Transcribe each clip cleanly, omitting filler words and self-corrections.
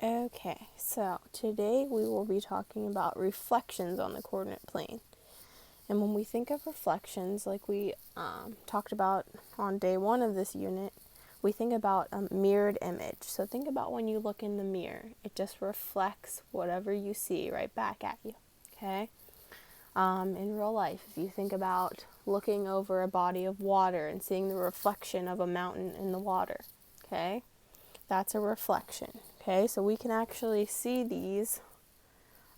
Okay, so today we will be talking about reflections on the coordinate plane. And when we think of reflections, like we talked about on day one of this unit, we think about a mirrored image. So think about when you look in the mirror, it just reflects whatever you see right back at you, okay? In real life, if you think about looking over a body of water and seeing the reflection of a mountain in the water, okay? That's a reflection. Okay, so we can actually see these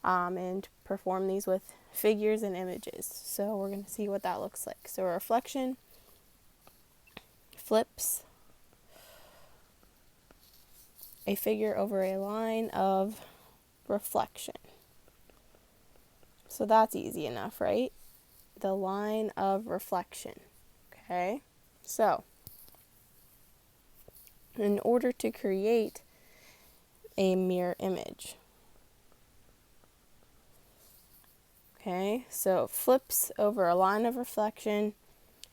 and perform these with figures and images. So we're going to see what that looks like. So a reflection flips a figure over a line of reflection. So that's easy enough, right? The line of reflection. Okay, so in order to create a mirror image, okay, so it flips over a line of reflection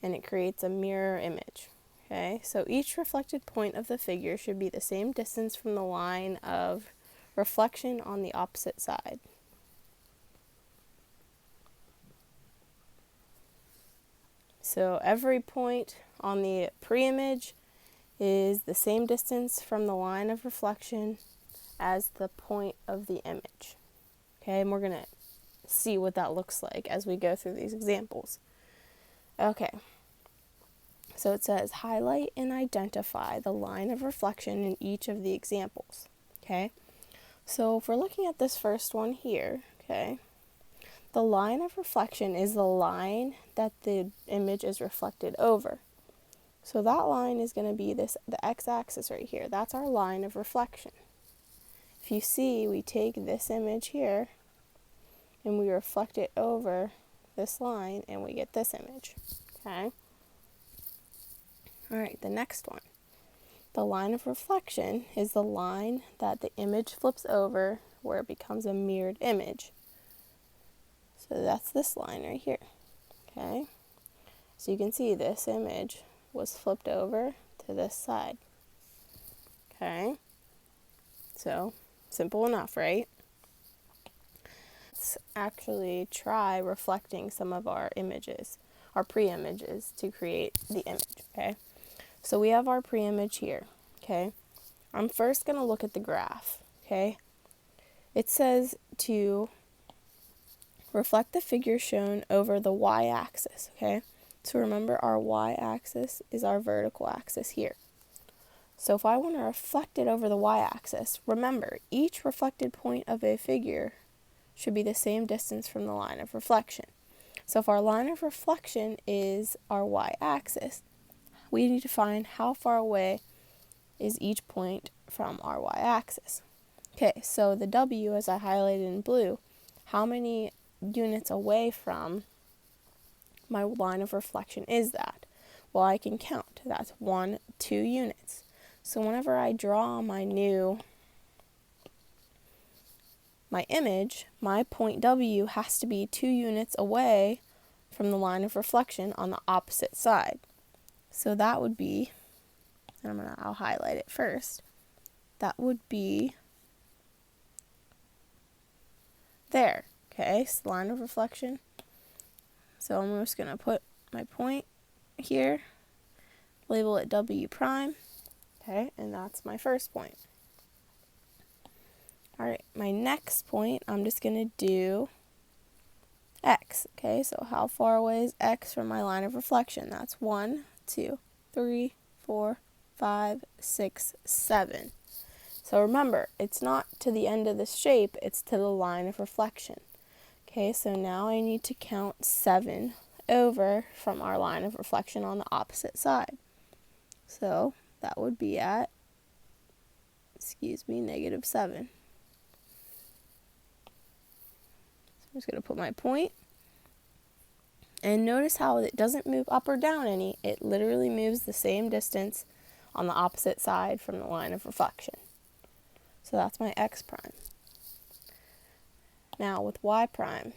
and it creates a mirror image. Okay, so each reflected point of the figure should be the same distance from the line of reflection on the opposite side. So every point on the pre-image is the same distance from the line of reflection as the point of the image. Okay, and we're going to see what that looks like as we go through these examples. Okay, so it says highlight and identify the line of reflection in each of the examples. Okay, so if we're looking at this first one here, okay, the line of reflection is the line that the image is reflected over. So that line is going to be the x-axis right here. That's our line of reflection. If you see, we take this image here and we reflect it over this line and we get this image. Okay? All right, the next one. The line of reflection is the line that the image flips over where it becomes a mirrored image. So that's this line right here. Okay? So you can see this image was flipped over to this side. Okay? So, simple enough, right? Let's actually try reflecting some of our images, our pre-images, to create the image, okay? So we have our pre-image here, okay? I'm first going to look at the graph, okay? It says to reflect the figure shown over the y-axis, okay? So remember, our y-axis is our vertical axis here. So if I want to reflect it over the y-axis, remember, each reflected point of a figure should be the same distance from the line of reflection. So if our line of reflection is our y-axis, we need to find how far away is each point from our y-axis. Okay, so the W, as I highlighted in blue, how many units away from my line of reflection is that? Well, I can count. That's 1, 2 units. So whenever I draw my image, my point W has to be 2 units away from the line of reflection on the opposite side. So that would be, I'll highlight it first. That would be there. Okay, so line of reflection. So I'm just going to put my point here, label it W prime. Okay, and that's my first point. Alright, my next point, I'm just going to do X. Okay, so how far away is X from my line of reflection? That's 1, 2, 3, 4, 5, 6, 7. So remember, it's not to the end of the shape, it's to the line of reflection. Okay, so now I need to count 7 over from our line of reflection on the opposite side. So that would be at, -7. So I'm just going to put my point. And notice how it doesn't move up or down any. It literally moves the same distance on the opposite side from the line of reflection. So that's my X prime. Now with Y prime,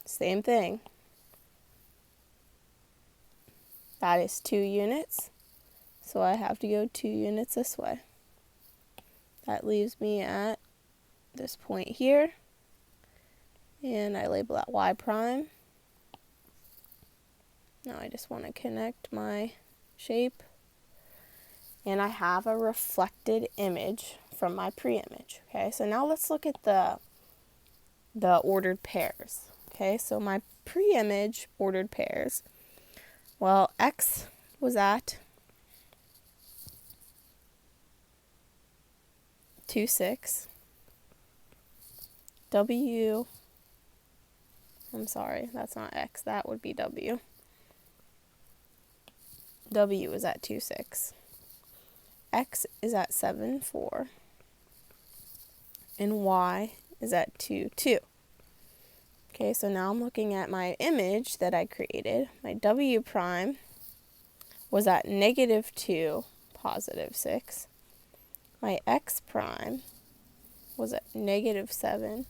same thing. That is 2 units. So I have to go 2 units this way. That leaves me at this point here, and I label that y prime. Now I just want to connect my shape, and I have a reflected image from my pre-image. Okay, so now let's look at the ordered pairs. Okay, so my pre-image ordered pairs, well, X was at 2, 6. W, I'm sorry, that's not X, that would be W. W is at 2, 6. X is at 7, 4. And Y is at 2, 2. Okay, so now I'm looking at my image that I created. My W prime was at negative 2, positive 6. My X prime was at negative 7,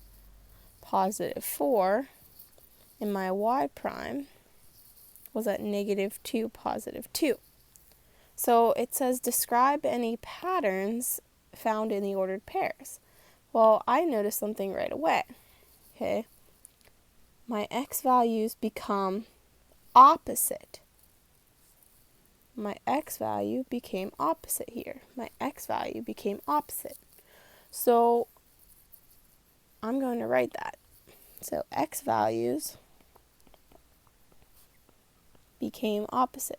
positive 4. And my Y prime was at negative 2, positive 2. So it says describe any patterns found in the ordered pairs. Well, I noticed something right away. Okay, my X values become opposite. My X value became opposite here. My X value became opposite. So I'm going to write that. So X values became opposite.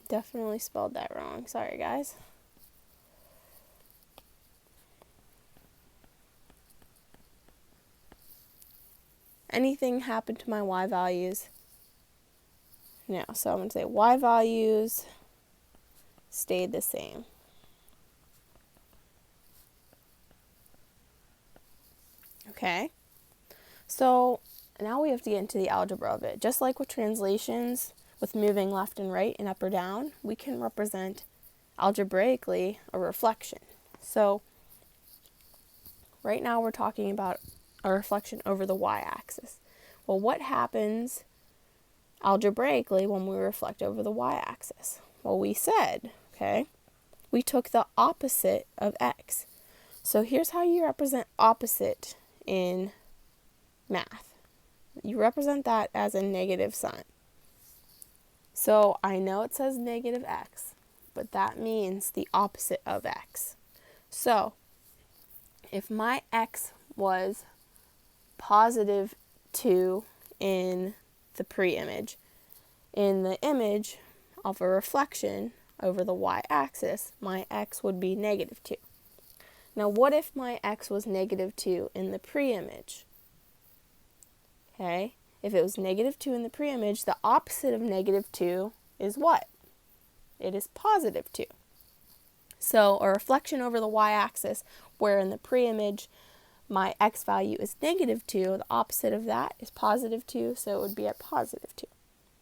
Definitely spelled that wrong. Sorry, guys. Anything happened to my Y values? No. So I'm going to say Y values stayed the same. Okay. So now we have to get into the algebra of it. Just like with translations, with moving left and right and up or down, we can represent algebraically a reflection. So right now we're talking about a reflection over the y-axis. Well, what happens algebraically when we reflect over the y-axis? Well, we said, okay, we took the opposite of x. So here's how you represent opposite in math. You represent that as a negative sign. So I know it says negative x, but that means the opposite of x. So if my x was positive 2 in the pre-image, in the image of a reflection over the y-axis, my x would be negative 2. Now what if my x was negative 2 in the pre-image? Okay, if it was negative 2 in the pre-image, the opposite of negative 2 is what? It is positive 2. So a reflection over the y-axis, where in the pre-image my x value is negative 2, the opposite of that is positive 2, so it would be at positive 2.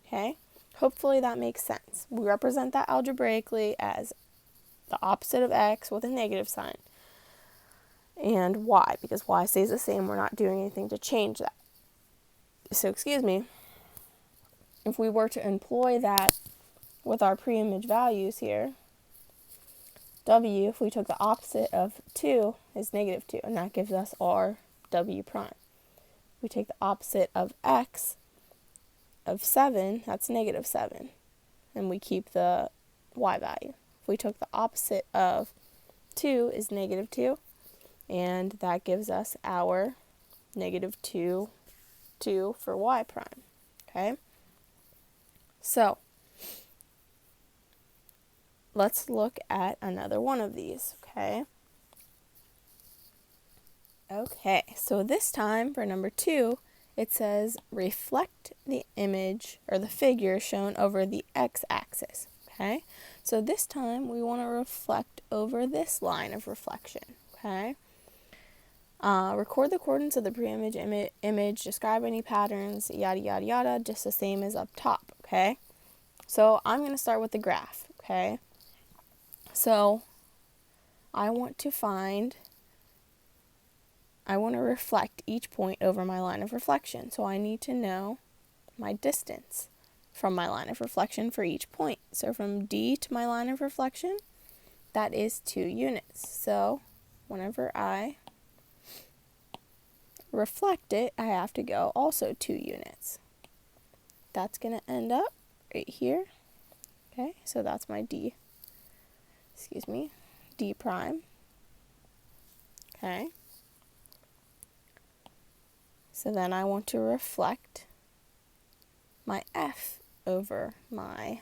Okay, hopefully that makes sense. We represent that algebraically as the opposite of x with a negative sign, and y, because y stays the same, we're not doing anything to change that. So, excuse me, if we were to employ that with our pre-image values here, w, if we took the opposite of 2, is negative 2, and that gives us our w prime. We take the opposite of x, of 7, that's negative 7, and we keep the y value. If we took the opposite of 2 is negative 2, and that gives us our negative 2, 2 for y prime. Okay? So, let's look at another one of these, okay? Okay, so this time for number 2, it says reflect the image or the figure shown over the x-axis, okay? So this time we want to reflect over this line of reflection, okay? Record the coordinates of the pre-image image, describe any patterns, yada, yada, yada, just the same as up top, okay? So I'm going to start with the graph, okay? So I want to reflect each point over my line of reflection. So I need to know my distance from my line of reflection for each point. So from D to my line of reflection, that is 2 units. So whenever I reflect it, I have to go also 2 units. That's going to end up right here. Okay, so that's my D prime. Okay. So then I want to reflect my F over my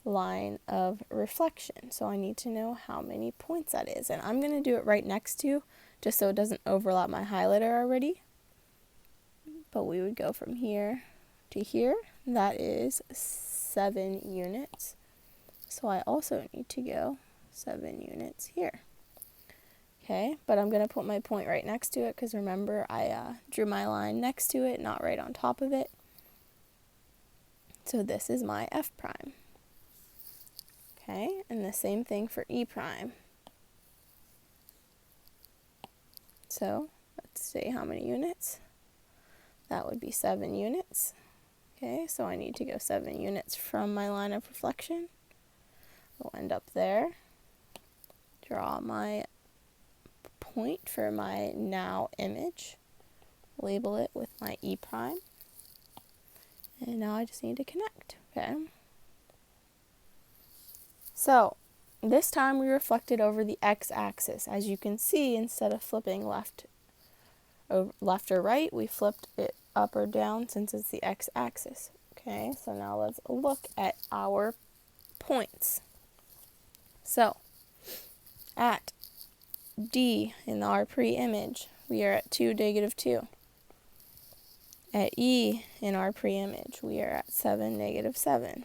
line of reflection. So I need to know how many points that is. And I'm going to do it right next to, just so it doesn't overlap my highlighter already. But we would go from here to here. That is 7 units. So I also need to go 7 units here. Okay, but I'm going to put my point right next to it because remember I drew my line next to it, not right on top of it. So this is my F prime. Okay, and the same thing for E prime. So let's see how many units. That would be 7 units. Okay, so I need to go 7 units from my line of reflection. We'll end up there. Draw my point for my now image. Label it with my E prime. And now I just need to connect. Okay. So this time we reflected over the x-axis. As you can see, instead of flipping left or right, we flipped it up or down since it's the x-axis. Okay, so now let's look at our points. So at D in our pre-image, we are at 2, -2. At E in our pre-image, we are at 7, -7.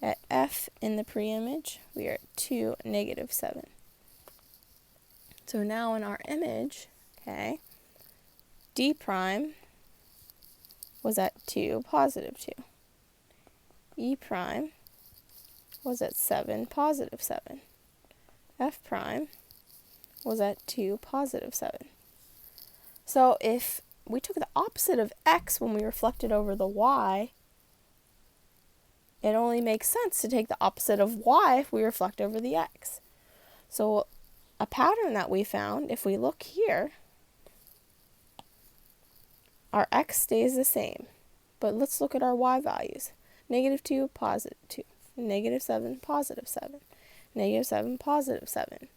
At F in the pre-image, we are at 2, -7. So now in our image, okay, D prime was at 2, +2. E prime was at 7, +7. F prime was at 2, +7. So if we took the opposite of x when we reflected over the y, it only makes sense to take the opposite of y if we reflect over the x. So a pattern that we found, if we look here, our x stays the same. But let's look at our y values. -2, +2. -7, +7. -7, +7.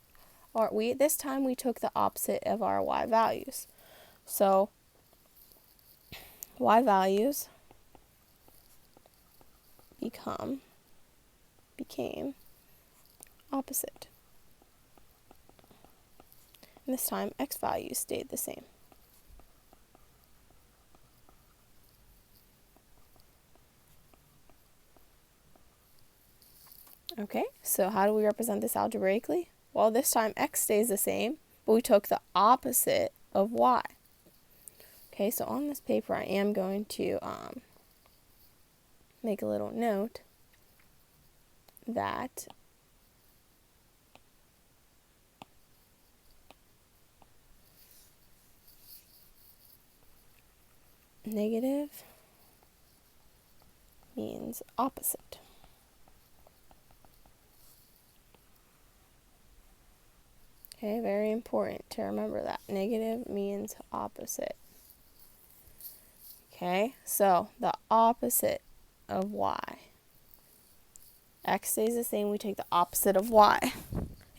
Or this time we took the opposite of our y values. So y values became opposite. And this time x values stayed the same. Okay, so how do we represent this algebraically? Well, this time x stays the same, but we took the opposite of y. Okay, so on this paper I am going to make a little note that negative means opposite. Okay, very important to remember that. Negative means opposite. Okay, so the opposite of y. X stays the same, we take the opposite of y.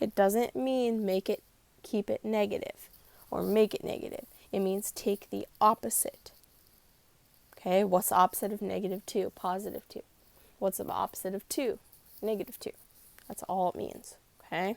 It doesn't mean keep it negative or make it negative. It means take the opposite. Okay, what's the opposite of -2? +2. What's the opposite of 2? -2. That's all it means. Okay,